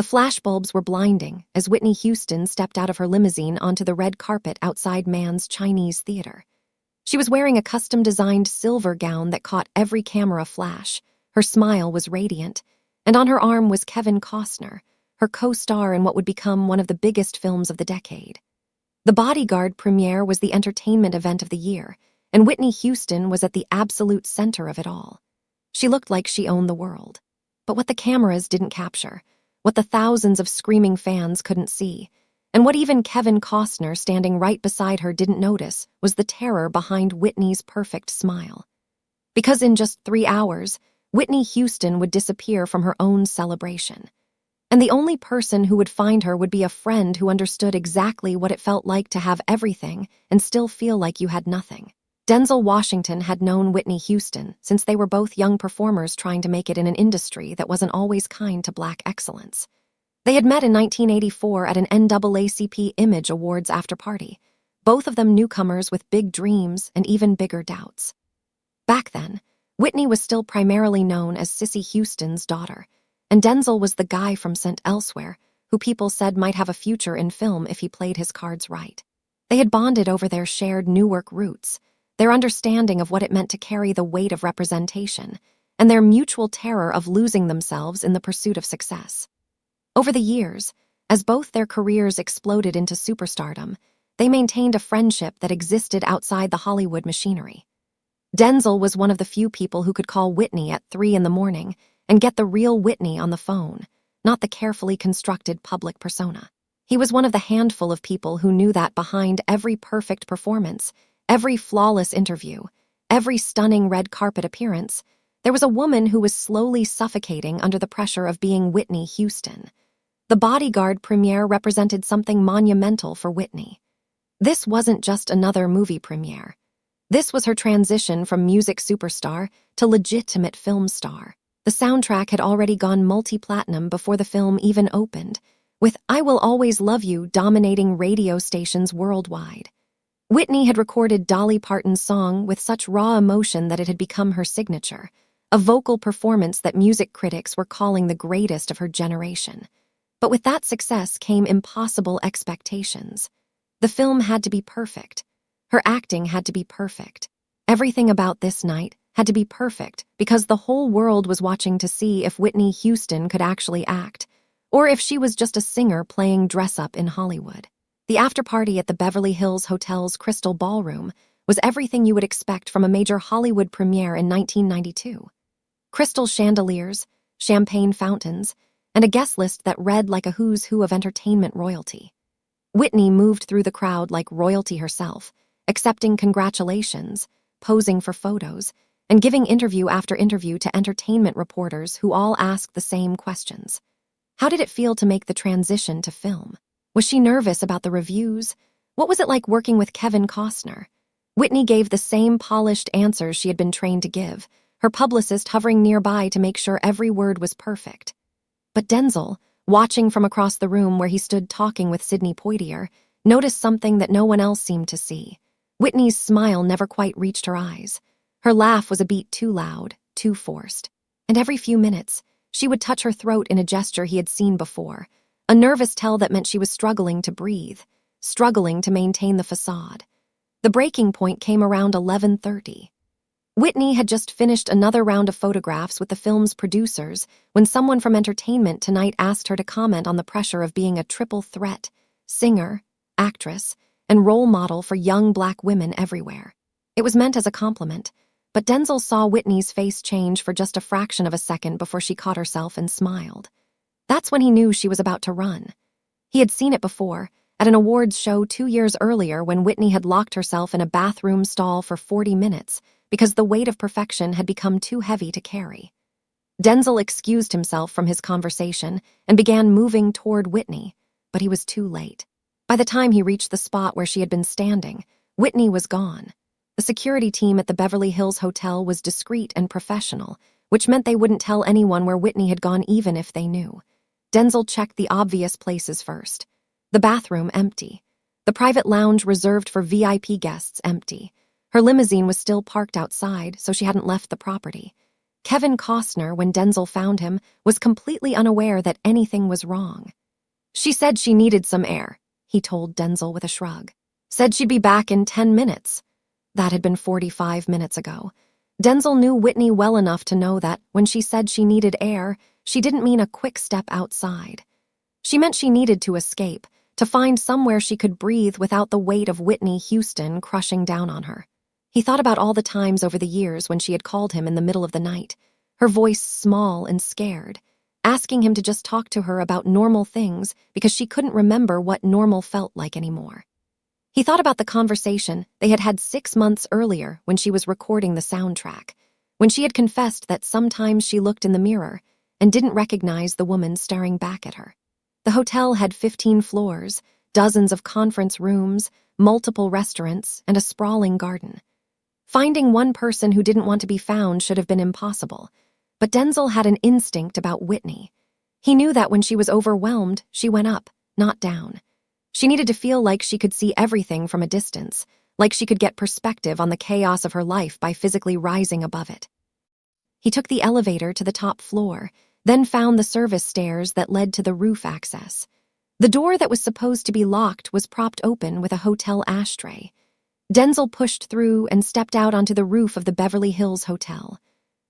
flashbulbs were blinding as Whitney Houston stepped out of her limousine onto the red carpet outside Mann's Chinese Theater. She was wearing a custom-designed silver gown that caught every camera flash. Her smile was radiant, and on her arm was Kevin Costner, her co-star in what would become one of the biggest films of the decade. The Bodyguard premiere was the entertainment event of the year, and Whitney Houston was at the absolute center of it all. She looked like she owned the world. But what the cameras didn't capture, what the thousands of screaming fans couldn't see, and what even Kevin Costner standing right beside her didn't notice was the terror behind Whitney's perfect smile. Because in just 3 hours, Whitney Houston would disappear from her own celebration. And the only person who would find her would be a friend who understood exactly what it felt like to have everything and still feel like you had nothing. Denzel Washington had known Whitney Houston since they were both young performers trying to make it in an industry that wasn't always kind to Black excellence. They had met in 1984 at an NAACP Image Awards after-party, both of them newcomers with big dreams and even bigger doubts. Back then, Whitney was still primarily known as Sissy Houston's daughter, and Denzel was the guy from Sent Elsewhere, who people said might have a future in film if he played his cards right. They had bonded over their shared Newark roots, their understanding of what it meant to carry the weight of representation, and their mutual terror of losing themselves in the pursuit of success. Over the years, as both their careers exploded into superstardom, they maintained a friendship that existed outside the Hollywood machinery. Denzel was one of the few people who could call Whitney at 3 a.m. and get the real Whitney on the phone, not the carefully constructed public persona. He was one of the handful of people who knew that behind every perfect performance, every flawless interview, every stunning red carpet appearance, there was a woman who was slowly suffocating under the pressure of being Whitney Houston. The Bodyguard premiere represented something monumental for Whitney. This wasn't just another movie premiere. This was her transition from music superstar to legitimate film star. The soundtrack had already gone multi-platinum before the film even opened, with I Will Always Love You dominating radio stations worldwide. Whitney had recorded Dolly Parton's song with such raw emotion that it had become her signature, a vocal performance that music critics were calling the greatest of her generation. But with that success came impossible expectations. The film had to be perfect. Her acting had to be perfect. Everything about this night had to be perfect because the whole world was watching to see if Whitney Houston could actually act, or if she was just a singer playing dress-up in Hollywood. The after-party at the Beverly Hills Hotel's Crystal Ballroom was everything you would expect from a major Hollywood premiere in 1992. Crystal chandeliers, champagne fountains, and a guest list that read like a who's who of entertainment royalty. Whitney moved through the crowd like royalty herself, accepting congratulations, posing for photos, and giving interview after interview to entertainment reporters who all asked the same questions. How did it feel to make the transition to film? Was she nervous about the reviews? What was it like working with Kevin Costner? Whitney gave the same polished answers she had been trained to give, her publicist hovering nearby to make sure every word was perfect. But Denzel, watching from across the room where he stood talking with Sidney Poitier, noticed something that no one else seemed to see. Whitney's smile never quite reached her eyes. Her laugh was a beat too loud, too forced. And every few minutes, she would touch her throat in a gesture he had seen before, a nervous tell that meant she was struggling to breathe, struggling to maintain the facade. The breaking point came around 11:30. Whitney had just finished another round of photographs with the film's producers when someone from Entertainment Tonight asked her to comment on the pressure of being a triple threat, singer, actress, and role model for young Black women everywhere. It was meant as a compliment, but Denzel saw Whitney's face change for just a fraction of a second before she caught herself and smiled. That's when he knew she was about to run. He had seen it before, at an awards show 2 years earlier when Whitney had locked herself in a bathroom stall for 40 minutes because the weight of perfection had become too heavy to carry. Denzel excused himself from his conversation and began moving toward Whitney, but he was too late. By the time he reached the spot where she had been standing, Whitney was gone. The security team at the Beverly Hills Hotel was discreet and professional, which meant they wouldn't tell anyone where Whitney had gone even if they knew. Denzel checked the obvious places first. The bathroom empty. The private lounge reserved for VIP guests empty. Her limousine was still parked outside, so she hadn't left the property. Kevin Costner, when Denzel found him, was completely unaware that anything was wrong. "She said she needed some air," he told Denzel with a shrug. "Said she'd be back in 10 minutes. That had been 45 minutes ago. Denzel knew Whitney well enough to know that when she said she needed air, she didn't mean a quick step outside. She meant she needed to escape, to find somewhere she could breathe without the weight of Whitney Houston crushing down on her. He thought about all the times over the years when she had called him in the middle of the night, her voice small and scared, asking him to just talk to her about normal things because she couldn't remember what normal felt like anymore. He thought about the conversation they had had 6 months earlier when she was recording the soundtrack, when she had confessed that sometimes she looked in the mirror and didn't recognize the woman staring back at her. The hotel had 15 floors, dozens of conference rooms, multiple restaurants, and a sprawling garden. Finding one person who didn't want to be found should have been impossible, but Denzel had an instinct about Whitney. He knew that when she was overwhelmed, she went up, not down. She needed to feel like she could see everything from a distance, like she could get perspective on the chaos of her life by physically rising above it. He took the elevator to the top floor, then found the service stairs that led to the roof access. The door that was supposed to be locked was propped open with a hotel ashtray. Denzel pushed through and stepped out onto the roof of the Beverly Hills Hotel.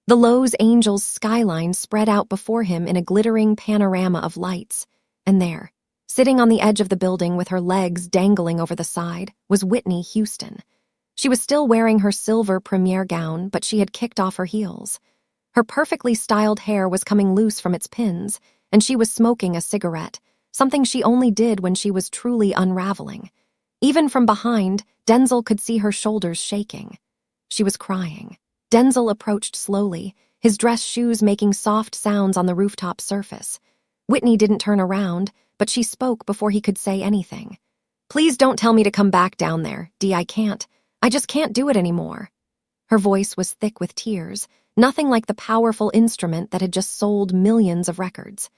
The Los Angeles skyline spread out before him in a glittering panorama of lights, and there, sitting on the edge of the building with her legs dangling over the side, was Whitney Houston. She was still wearing her silver premiere gown, but she had kicked off her heels. Her perfectly styled hair was coming loose from its pins, and she was smoking a cigarette, something she only did when she was truly unraveling. Even from behind, Denzel could see her shoulders shaking. She was crying. Denzel approached slowly, his dress shoes making soft sounds on the rooftop surface. Whitney didn't turn around, but she spoke before he could say anything. "Please don't tell me to come back down there, Dee. I just can't do it anymore." Her voice was thick with tears, nothing like the powerful instrument that had just sold millions of records.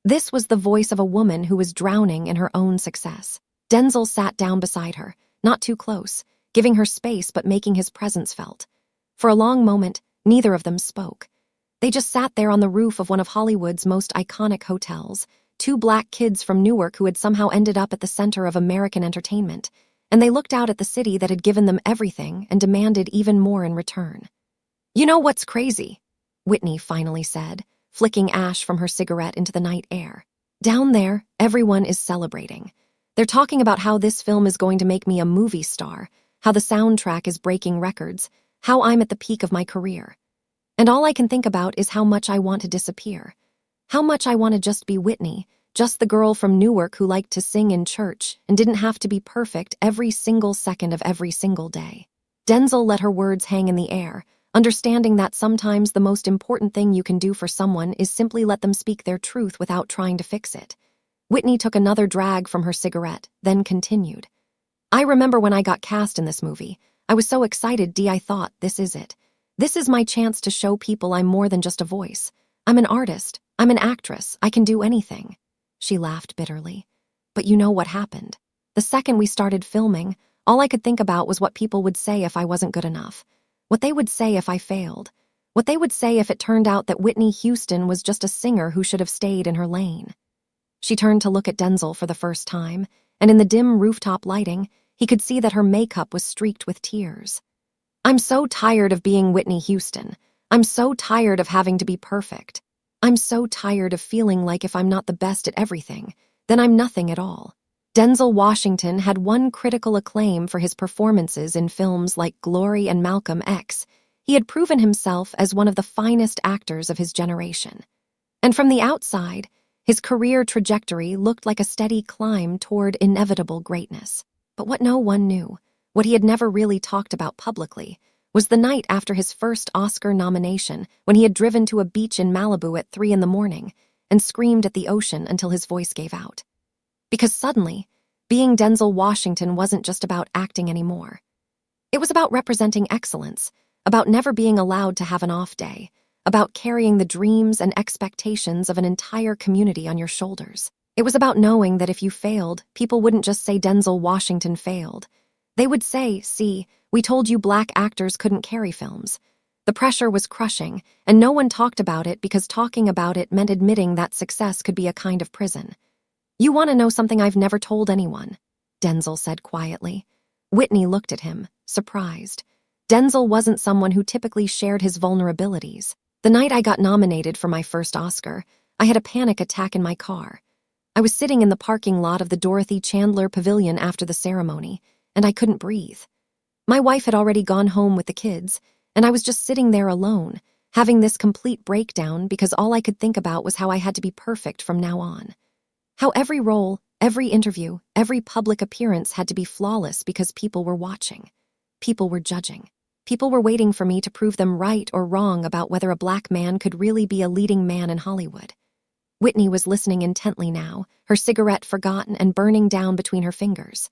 This was the voice of a woman who was drowning in her own success. Denzel sat down beside her, not too close, giving her space but making his presence felt. For a long moment, neither of them spoke. They just sat there on the roof of one of Hollywood's most iconic hotels, two black kids from Newark who had somehow ended up at the center of American entertainment, and they looked out at the city that had given them everything and demanded even more in return. "You know what's crazy?" Whitney finally said, flicking ash from her cigarette into the night air. "Down there, everyone is celebrating. They're talking about how this film is going to make me a movie star, how the soundtrack is breaking records, how I'm at the peak of my career. And all I can think about is how much I want to disappear. How much I want to just be Whitney, just the girl from Newark who liked to sing in church and didn't have to be perfect every single second of every single day." Denzel let her words hang in the air, understanding that sometimes the most important thing you can do for someone is simply let them speak their truth without trying to fix it. Whitney took another drag from her cigarette, then continued. "I remember when I got cast in this movie. I was so excited, Dee. I thought, this is it. This is my chance to show people I'm more than just a voice. I'm an artist. I'm an actress. I can do anything." She laughed bitterly. "But you know what happened. The second we started filming, all I could think about was what people would say if I wasn't good enough. What they would say if I failed. What they would say if it turned out that Whitney Houston was just a singer who should have stayed in her lane." She turned to look at Denzel for the first time, and in the dim rooftop lighting, he could see that her makeup was streaked with tears. "I'm so tired of being Whitney Houston. I'm so tired of having to be perfect. I'm so tired of feeling like if I'm not the best at everything, then I'm nothing at all." Denzel Washington had won critical acclaim for his performances in films like Glory and Malcolm X. He had proven himself as one of the finest actors of his generation. And from the outside, his career trajectory looked like a steady climb toward inevitable greatness. But what no one knew, what he had never really talked about publicly, was the night after his first Oscar nomination when he had driven to a beach in Malibu at 3 a.m. and screamed at the ocean until his voice gave out. Because suddenly, being Denzel Washington wasn't just about acting anymore. It was about representing excellence, about never being allowed to have an off day, about carrying the dreams and expectations of an entire community on your shoulders. It was about knowing that if you failed, people wouldn't just say Denzel Washington failed. They would say, "See, we told you black actors couldn't carry films. The pressure was crushing, and no one talked about it because talking about it meant admitting that success could be a kind of prison. "You want to know something I've never told anyone?" Denzel said quietly. Whitney looked at him, surprised. Denzel wasn't someone who typically shared his vulnerabilities. "The night I got nominated for my first Oscar, I had a panic attack in my car. I was sitting in the parking lot of the Dorothy Chandler Pavilion after the ceremony, and I couldn't breathe. My wife had already gone home with the kids, and I was just sitting there alone, having this complete breakdown because all I could think about was how I had to be perfect from now on. How every role, every interview, every public appearance had to be flawless because people were watching. People were judging. People were waiting for me to prove them right or wrong about whether a black man could really be a leading man in Hollywood." Whitney was listening intently now, her cigarette forgotten and burning down between her fingers.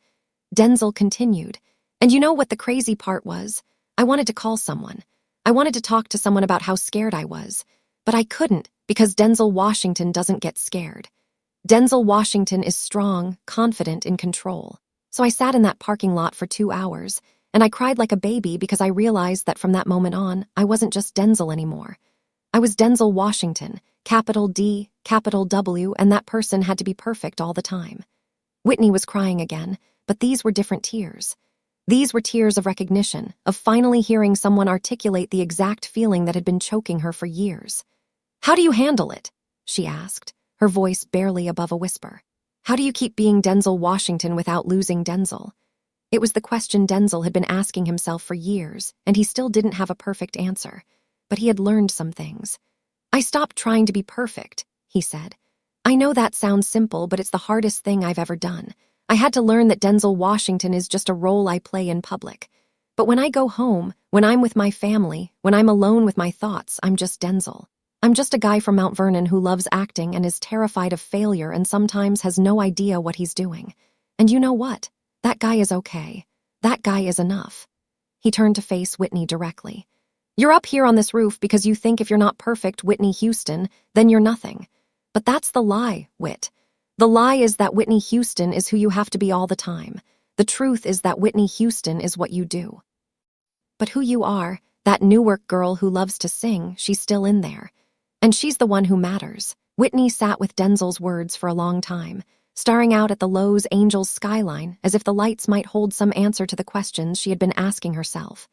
Denzel continued, "And you know what the crazy part was? I wanted to call someone. I wanted to talk to someone about how scared I was. But I couldn't because Denzel Washington doesn't get scared. Denzel Washington is strong, confident, in control. So I sat in that parking lot for 2 hours, and I cried like a baby because I realized that from that moment on, I wasn't just Denzel anymore. I was Denzel Washington, capital D, capital W, and that person had to be perfect all the time." Whitney was crying again, but these were different tears. These were tears of recognition, of finally hearing someone articulate the exact feeling that had been choking her for years. "How do you handle it?" she asked, her voice barely above a whisper. "How do you keep being Denzel Washington without losing Denzel?" It was the question Denzel had been asking himself for years, and he still didn't have a perfect answer. But he had learned some things. "I stopped trying to be perfect," he said. "I know that sounds simple, but it's the hardest thing I've ever done. I had to learn that Denzel Washington is just a role I play in public. But when I go home, when I'm with my family, when I'm alone with my thoughts, I'm just Denzel. I'm just a guy from Mount Vernon who loves acting and is terrified of failure and sometimes has no idea what he's doing. And you know what? That guy is okay. That guy is enough." He turned to face Whitney directly. "You're up here on this roof because you think if you're not perfect, Whitney Houston, then you're nothing. But that's the lie, Whit. The lie is that Whitney Houston is who you have to be all the time. The truth is that Whitney Houston is what you do. But who you are, that Newark girl who loves to sing, she's still in there. And she's the one who matters." Whitney sat with Denzel's words for a long time, staring out at the Los Angeles skyline as if the lights might hold some answer to the questions she had been asking herself.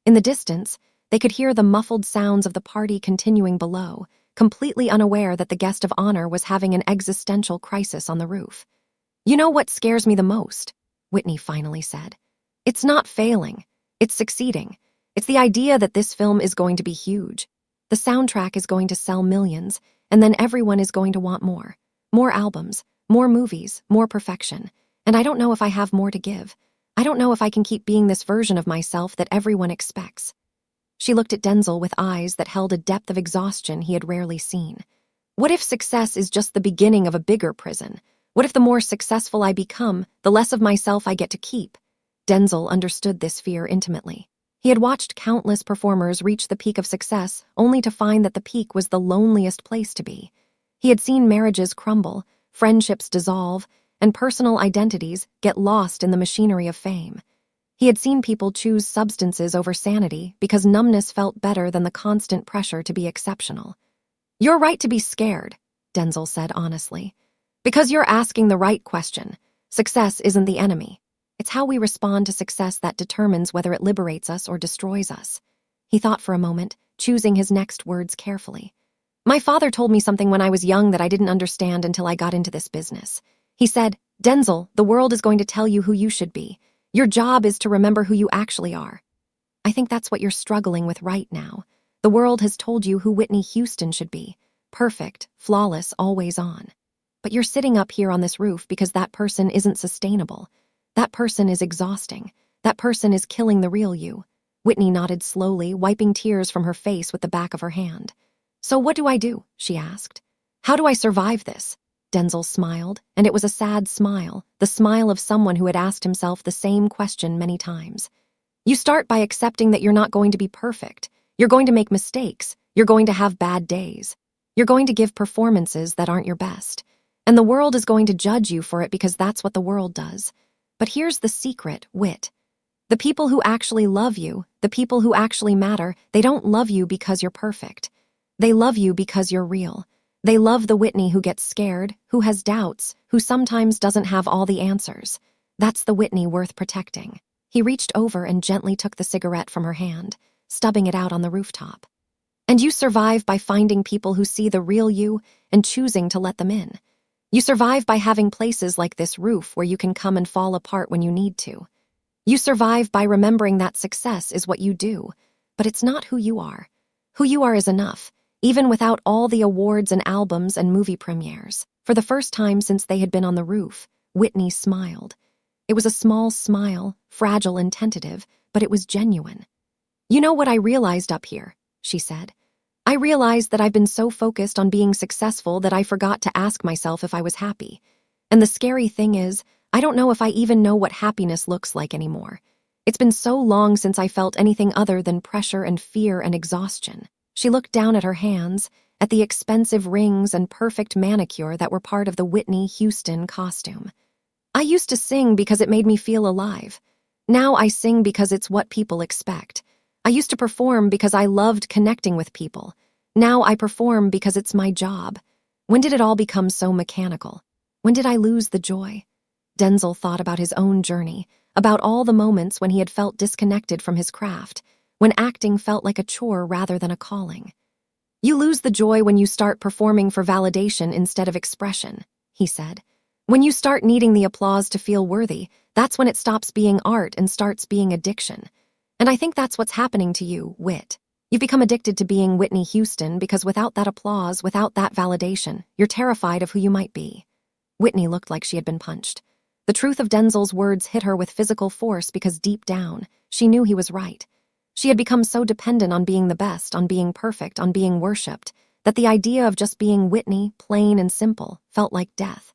In the distance, they could hear the muffled sounds of the party continuing below, completely unaware that the guest of honor was having an existential crisis on the roof. "You know what scares me the most?" Whitney finally said. "It's not failing. It's succeeding. It's the idea that this film is going to be huge. The soundtrack is going to sell millions, and then everyone is going to want more. More albums, more movies, more perfection. And I don't know if I have more to give. I don't know if I can keep being this version of myself that everyone expects." She looked at Denzel with eyes that held a depth of exhaustion he had rarely seen. "What if success is just the beginning of a bigger prison? What if the more successful I become, the less of myself I get to keep?" Denzel understood this fear intimately. He had watched countless performers reach the peak of success only to find that the peak was the loneliest place to be. He had seen marriages crumble, friendships dissolve, and personal identities get lost in the machinery of fame. He had seen people choose substances over sanity because numbness felt better than the constant pressure to be exceptional. "You're right to be scared," Denzel said honestly, "because you're asking the right question. Success isn't the enemy. It's how we respond to success that determines whether it liberates us or destroys us." He thought for a moment, choosing his next words carefully. "My father told me something when I was young that I didn't understand until I got into this business. He said, 'Denzel, the world is going to tell you who you should be. Your job is to remember who you actually are.' I think that's what you're struggling with right now. The world has told you who Whitney Houston should be. Perfect, flawless, always on. But you're sitting up here on this roof because that person isn't sustainable. That person is exhausting. That person is killing the real you." Whitney nodded slowly, wiping tears from her face with the back of her hand. "So what do I do?" she asked. "How do I survive this?" Denzel smiled, and it was a sad smile, the smile of someone who had asked himself the same question many times. "You start by accepting that you're not going to be perfect. You're going to make mistakes. You're going to have bad days. You're going to give performances that aren't your best. And the world is going to judge you for it because that's what the world does. But here's the secret, Whit. The people who actually love you, the people who actually matter, they don't love you because you're perfect. They love you because you're real. They love the Whitney who gets scared, who has doubts, who sometimes doesn't have all the answers. That's the Whitney worth protecting. He reached over and gently took the cigarette from her hand, stubbing it out on the rooftop. And you survive by finding people who see the real you and choosing to let them in. You survive by having places like this roof where you can come and fall apart when you need to. You survive by remembering that success is what you do, but it's not who you are. Who you are is enough, even without all the awards and albums and movie premieres. For the first time since they had been on the roof, Whitney smiled. It was a small smile, fragile and tentative, but it was genuine. You know what I realized up here, she said. I realized that I've been so focused on being successful that I forgot to ask myself if I was happy. And the scary thing is, I don't know if I even know what happiness looks like anymore. It's been so long since I felt anything other than pressure and fear and exhaustion. She looked down at her hands, at the expensive rings and perfect manicure that were part of the Whitney Houston costume. I used to sing because it made me feel alive. Now I sing because it's what people expect. I used to perform because I loved connecting with people. Now I perform because it's my job. When did it all become so mechanical? When did I lose the joy? Denzel thought about his own journey, about all the moments when he had felt disconnected from his craft, when acting felt like a chore rather than a calling. You lose the joy when you start performing for validation instead of expression, he said. When you start needing the applause to feel worthy, that's when it stops being art and starts being addiction. And I think that's what's happening to you, Whit. You've become addicted to being Whitney Houston because without that applause, without that validation, you're terrified of who you might be. Whitney looked like she had been punched. The truth of Denzel's words hit her with physical force because deep down, she knew he was right. She had become so dependent on being the best, on being perfect, on being worshipped, that the idea of just being Whitney, plain and simple, felt like death.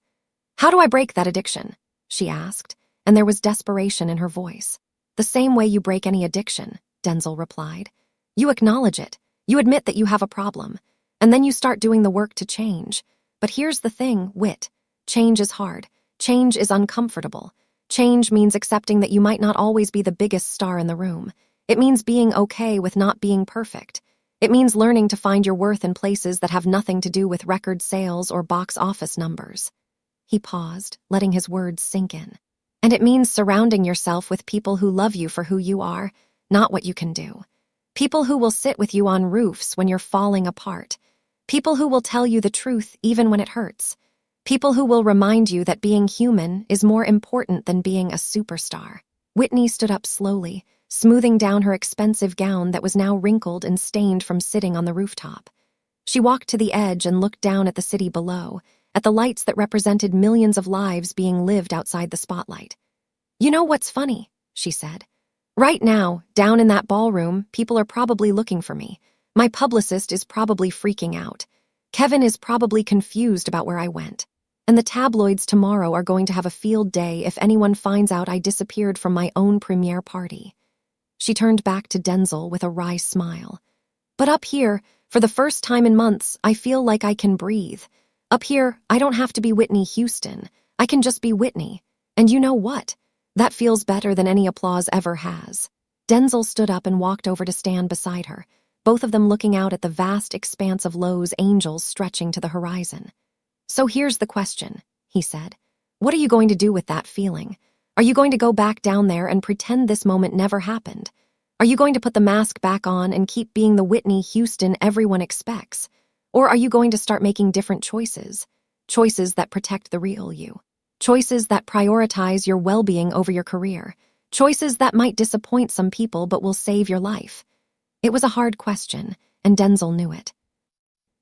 How do I break that addiction? She asked, and there was desperation in her voice. The same way you break any addiction, Denzel replied. You acknowledge it. You admit that you have a problem. And then you start doing the work to change. But here's the thing, Whit. Change is hard. Change is uncomfortable. Change means accepting that you might not always be the biggest star in the room. It means being okay with not being perfect. It means learning to find your worth in places that have nothing to do with record sales or box office numbers. He paused, letting his words sink in. And it means surrounding yourself with people who love you for who you are, not what you can do. People who will sit with you on roofs when you're falling apart. People who will tell you the truth even when it hurts. People who will remind you that being human is more important than being a superstar. Whitney stood up slowly, smoothing down her expensive gown that was now wrinkled and stained from sitting on the rooftop. She walked to the edge and looked down at the city below, at the lights that represented millions of lives being lived outside the spotlight. You know what's funny? She said. Right now, down in that ballroom, people are probably looking for me. My publicist is probably freaking out. Kevin is probably confused about where I went. And the tabloids tomorrow are going to have a field day if anyone finds out I disappeared from my own premiere party. She turned back to Denzel with a wry smile. But up here, for the first time in months, I feel like I can breathe. Up here, I don't have to be Whitney Houston. I can just be Whitney. And you know what? That feels better than any applause ever has. Denzel stood up and walked over to stand beside her, both of them looking out at the vast expanse of Lowe's angels stretching to the horizon. So here's the question, he said. What are you going to do with that feeling? Are you going to go back down there and pretend this moment never happened? Are you going to put the mask back on and keep being the Whitney Houston everyone expects? Or are you going to start making different choices? Choices that protect the real you. Choices that prioritize your well-being over your career. Choices that might disappoint some people but will save your life. It was a hard question, and Denzel knew it.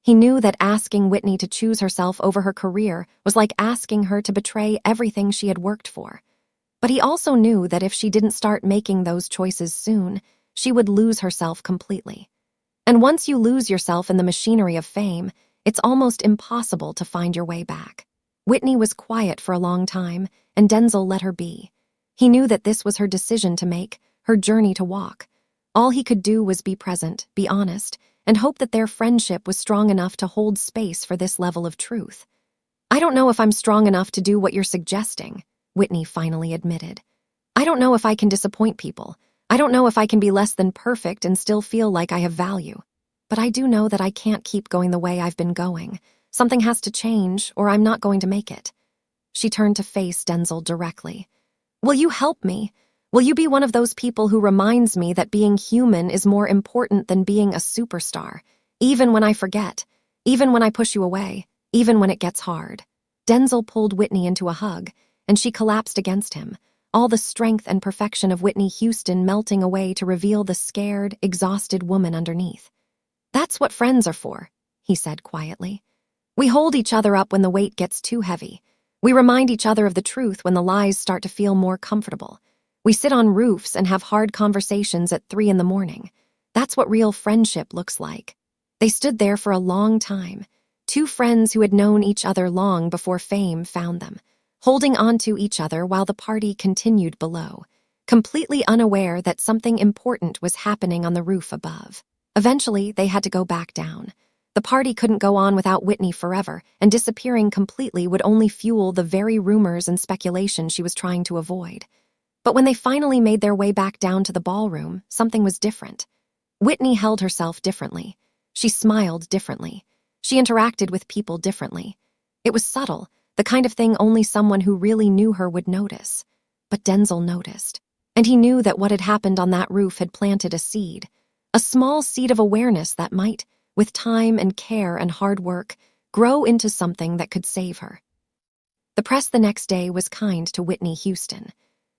He knew that asking Whitney to choose herself over her career was like asking her to betray everything she had worked for. But he also knew that if she didn't start making those choices soon, she would lose herself completely. And once you lose yourself in the machinery of fame, it's almost impossible to find your way back. Whitney was quiet for a long time, and Denzel let her be. He knew that this was her decision to make, her journey to walk. All he could do was be present, be honest, and hope that their friendship was strong enough to hold space for this level of truth. I don't know if I'm strong enough to do what you're suggesting, Whitney finally admitted. I don't know if I can disappoint people. I don't know if I can be less than perfect and still feel like I have value. But I do know that I can't keep going the way I've been going. Something has to change, or I'm not going to make it." She turned to face Denzel directly. "Will you help me? Will you be one of those people who reminds me that being human is more important than being a superstar, even when I forget, even when I push you away, even when it gets hard?" Denzel pulled Whitney into a hug, and she collapsed against him, all the strength and perfection of Whitney Houston melting away to reveal the scared, exhausted woman underneath. "That's what friends are for," he said quietly. "We hold each other up when the weight gets too heavy. We remind each other of the truth when the lies start to feel more comfortable. We sit on roofs and have hard conversations at 3 in the morning. That's what real friendship looks like." They stood there for a long time, two friends who had known each other long before fame found them, holding on to each other while the party continued below, completely unaware that something important was happening on the roof above. Eventually, they had to go back down. The party couldn't go on without Whitney forever, and disappearing completely would only fuel the very rumors and speculation she was trying to avoid. But when they finally made their way back down to the ballroom, something was different. Whitney held herself differently. She smiled differently. She interacted with people differently. It was subtle, the kind of thing only someone who really knew her would notice. But Denzel noticed. And he knew that what had happened on that roof had planted a seed. A small seed of awareness that might, with time and care and hard work, grow into something that could save her. The press the next day was kind to Whitney Houston.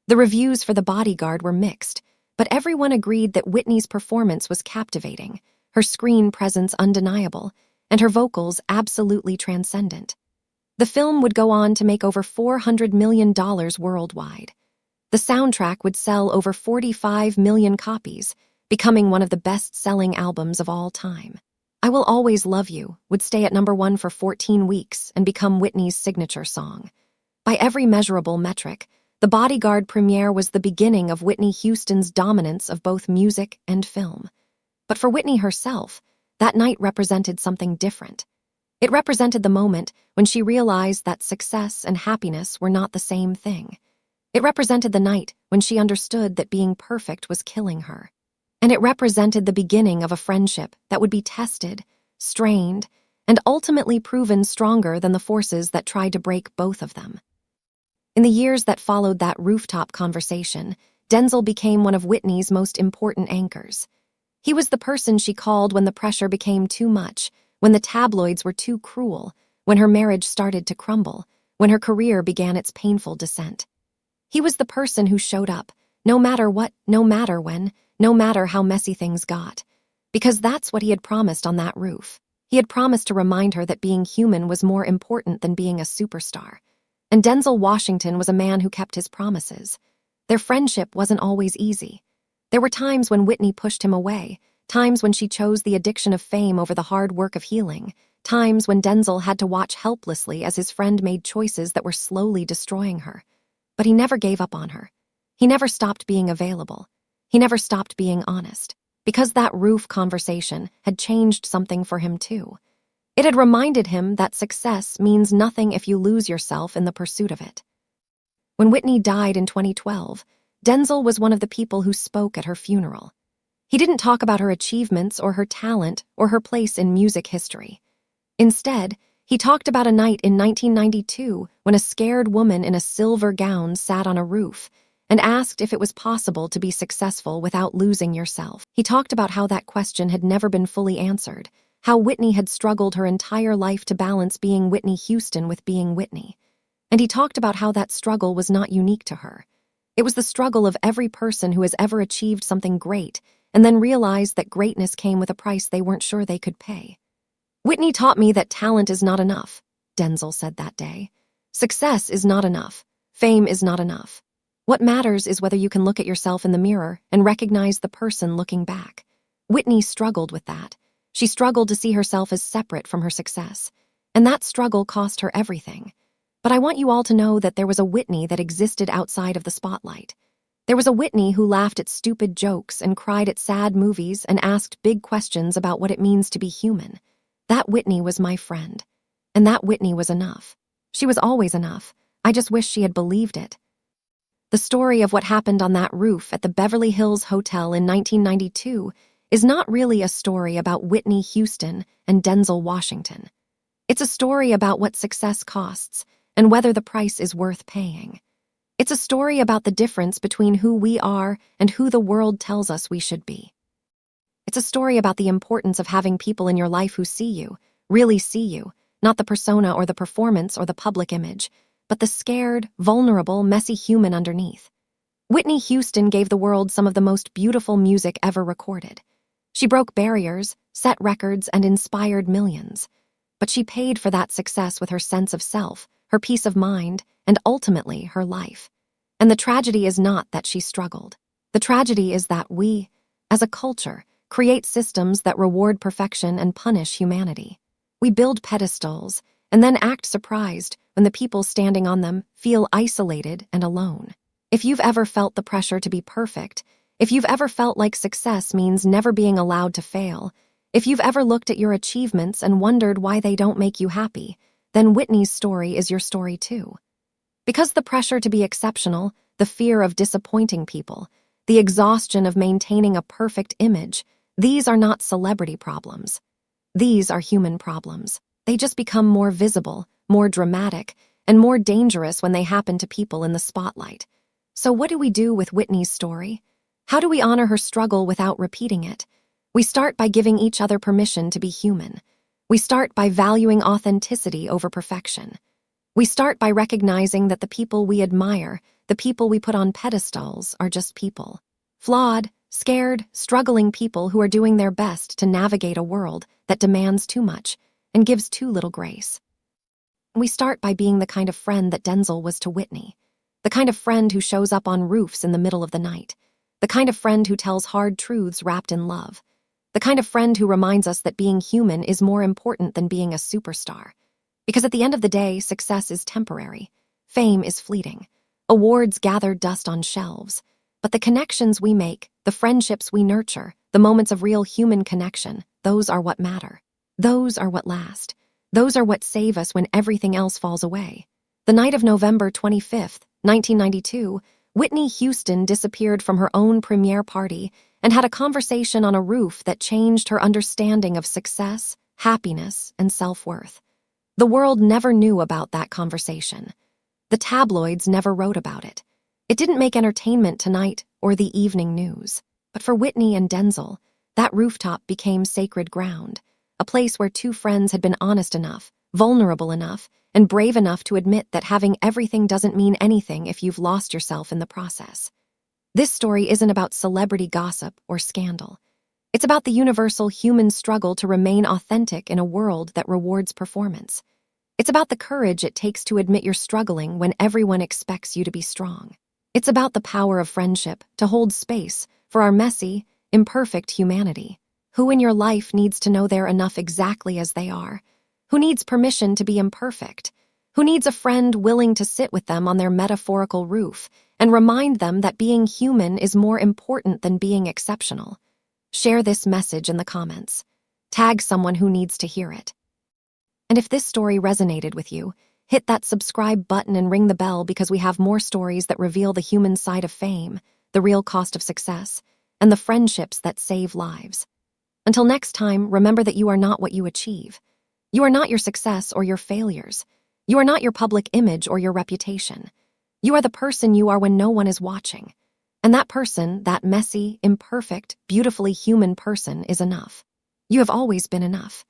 The reviews for The Bodyguard were mixed, but everyone agreed that Whitney's performance was captivating, her screen presence undeniable, and her vocals absolutely transcendent. The film would go on to make over $400 million worldwide. The soundtrack would sell over 45 million copies, becoming one of the best-selling albums of all time. I Will Always Love You would stay at #1 for 14 weeks and become Whitney's signature song. By every measurable metric, The Bodyguard premiere was the beginning of Whitney Houston's dominance of both music and film. But for Whitney herself, that night represented something different. It represented the moment when she realized that success and happiness were not the same thing. It represented the night when she understood that being perfect was killing her. And it represented the beginning of a friendship that would be tested, strained, and ultimately proven stronger than the forces that tried to break both of them. In the years that followed that rooftop conversation, Denzel became one of Whitney's most important anchors. He was the person she called when the pressure became too much, when the tabloids were too cruel, when her marriage started to crumble, when her career began its painful descent. He was the person who showed up, no matter what, no matter when, no matter how messy things got. Because that's what he had promised on that roof. He had promised to remind her that being human was more important than being a superstar. And Denzel Washington was a man who kept his promises. Their friendship wasn't always easy. There were times when Whitney pushed him away, times when she chose the addiction of fame over the hard work of healing, times when Denzel had to watch helplessly as his friend made choices that were slowly destroying her. But he never gave up on her. He never stopped being available. He never stopped being honest, because that roof conversation had changed something for him too. It had reminded him that success means nothing if you lose yourself in the pursuit of it. When Whitney died in 2012, Denzel was one of the people who spoke at her funeral. He didn't talk about her achievements or her talent or her place in music history. Instead, he talked about a night in 1992 when a scared woman in a silver gown sat on a roof and asked if it was possible to be successful without losing yourself. He talked about how that question had never been fully answered, how Whitney had struggled her entire life to balance being Whitney Houston with being Whitney. And he talked about how that struggle was not unique to her. It was the struggle of every person who has ever achieved something great and then realized that greatness came with a price they weren't sure they could pay. "Whitney taught me that talent is not enough," Denzel said that day. "Success is not enough. Fame is not enough. What matters is whether you can look at yourself in the mirror and recognize the person looking back." Whitney struggled with that. She struggled to see herself as separate from her success, and that struggle cost her everything. But I want you all to know that there was a Whitney that existed outside of the spotlight. There was a Whitney who laughed at stupid jokes and cried at sad movies and asked big questions about what it means to be human. That Whitney was my friend. And that Whitney was enough. She was always enough. I just wish she had believed it. The story of what happened on that roof at the Beverly Hills Hotel in 1992 is not really a story about Whitney Houston and Denzel Washington. It's a story about what success costs and whether the price is worth paying. It's a story about the difference between who we are and who the world tells us we should be. It's a story about the importance of having people in your life who see you, really see you, not the persona or the performance or the public image, but the scared, vulnerable, messy human underneath. Whitney Houston gave the world some of the most beautiful music ever recorded. She broke barriers, set records, and inspired millions. But she paid for that success with her sense of self, her peace of mind, and ultimately her life. And the tragedy is not that she struggled. The tragedy is that we, as a culture, create systems that reward perfection and punish humanity. We build pedestals and then act surprised when the people standing on them feel isolated and alone. If you've ever felt the pressure to be perfect, if you've ever felt like success means never being allowed to fail, if you've ever looked at your achievements and wondered why they don't make you happy, then Whitney's story is your story too. Because the pressure to be exceptional, the fear of disappointing people, the exhaustion of maintaining a perfect image, these are not celebrity problems. These are human problems. They just become more visible, more dramatic, and more dangerous when they happen to people in the spotlight. So what do we do with Whitney's story? How do we honor her struggle without repeating it? We start by giving each other permission to be human. We start by valuing authenticity over perfection. We start by recognizing that the people we admire, the people we put on pedestals, are just people. Flawed, scared, struggling people who are doing their best to navigate a world that demands too much and gives too little grace. We start by being the kind of friend that Denzel was to Whitney, the kind of friend who shows up on roofs in the middle of the night, the kind of friend who tells hard truths wrapped in love, the kind of friend who reminds us that being human is more important than being a superstar. Because at the end of the day, success is temporary. Fame is fleeting. Awards gather dust on shelves. But the connections we make, the friendships we nurture, the moments of real human connection, those are what matter. Those are what last. Those are what save us when everything else falls away. The night of November 25th, 1992, Whitney Houston disappeared from her own premiere party and had a conversation on a roof that changed her understanding of success, happiness, and self-worth. The world never knew about that conversation. The tabloids never wrote about it. It didn't make Entertainment Tonight or the evening news. But for Whitney and Denzel, that rooftop became sacred ground, a place where two friends had been honest enough, vulnerable enough, and brave enough to admit that having everything doesn't mean anything if you've lost yourself in the process. This story isn't about celebrity gossip or scandal. It's about the universal human struggle to remain authentic in a world that rewards performance. It's about the courage it takes to admit you're struggling when everyone expects you to be strong. It's about the power of friendship to hold space for our messy, imperfect humanity. Who in your life needs to know they're enough exactly as they are? Who needs permission to be imperfect? Who needs a friend willing to sit with them on their metaphorical roof and remind them that being human is more important than being exceptional? Share this message in the comments. Tag someone who needs to hear it. And if this story resonated with you, hit that subscribe button and ring the bell because we have more stories that reveal the human side of fame, the real cost of success, and the friendships that save lives. Until next time, remember that you are not what you achieve. You are not your success or your failures. You are not your public image or your reputation. You are the person you are when no one is watching. And that person, that messy, imperfect, beautifully human person, is enough. You have always been enough.